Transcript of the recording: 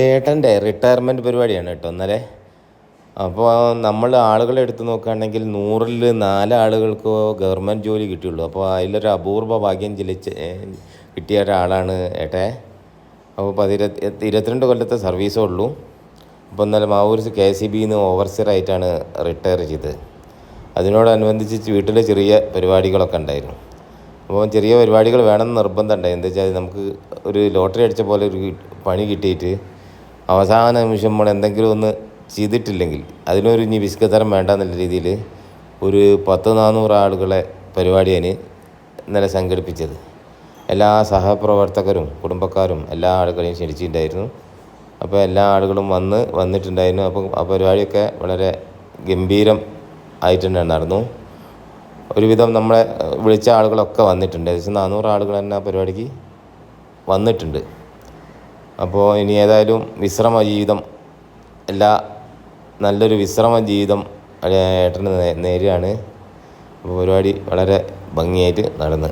ഏട്ടൻ്റെ റിട്ടയർമെൻറ്റ് പരിപാടിയാണ് കേട്ടോ ഇന്നലെ. അപ്പോൾ നമ്മൾ ആളുകളെ എടുത്ത് നോക്കുകയാണെങ്കിൽ 100-ൽ 4 ആളുകൾക്കോ ഗവൺമെൻറ് ജോലി കിട്ടിയുള്ളൂ. അപ്പോൾ അതിലൊരു അപൂർവ ഭാഗ്യം കിട്ടിയ ഒരാളാണ് ഏട്ടേ. അപ്പോൾ 22 കൊല്ലത്തെ സർവീസേ ഉള്ളൂ. അപ്പോൾ ഇന്നലെ മാവൂർ KCBന്ന് ഓവർസിയറായിട്ടാണ് റിട്ടയർ ചെയ്തത്. അതിനോടനുബന്ധിച്ച് വീട്ടിൽ ചെറിയ പരിപാടികളൊക്കെ ഉണ്ടായിരുന്നു. അപ്പോൾ ചെറിയ പരിപാടികൾ വേണമെന്ന് നിർബന്ധം ഉണ്ടായി. എന്താ വെച്ചാൽ നമുക്ക് ഒരു ലോട്ടറി അടിച്ച പോലെ ഒരു പണി കിട്ടിയിട്ട് അവസാന നിമിഷം നമ്മൾ എന്തെങ്കിലും ഒന്ന് ചെയ്തിട്ടില്ലെങ്കിൽ അതിനൊരു ഇനി വിസ്കതരം വേണ്ടെന്നുള്ള രീതിയിൽ ഒരു 100-400 ആളുകളെ പരിപാടിയാണ് ഇന്നലെ സംഘടിപ്പിച്ചത്. എല്ലാ സഹപ്രവർത്തകരും കുടുംബക്കാരും എല്ലാ ആളുകളെയും ക്ഷണിച്ചിട്ടുണ്ടായിരുന്നു. അപ്പോൾ എല്ലാ ആളുകളും വന്നിട്ടുണ്ടായിരുന്നു. അപ്പം ആ പരിപാടിയൊക്കെ വളരെ ഗംഭീരം ആയിട്ട് തന്നെ നടന്നു. ഒരുവിധം നമ്മളെ വിളിച്ച ആളുകളൊക്കെ വന്നിട്ടുണ്ട്. ഏകദേശം 400 ആളുകൾ തന്നെ ആ പരിപാടിക്ക് വന്നിട്ടുണ്ട്. അപ്പോൾ ഇനി ഏതായാലും വിശ്രമ ജീവിതം നല്ലൊരു വിശ്രമ ജീവിതം ഏട്ടന് നേരെയാണ്. അപ്പോൾ പരിപാടി വളരെ ഭംഗിയായിട്ട് നടന്നു.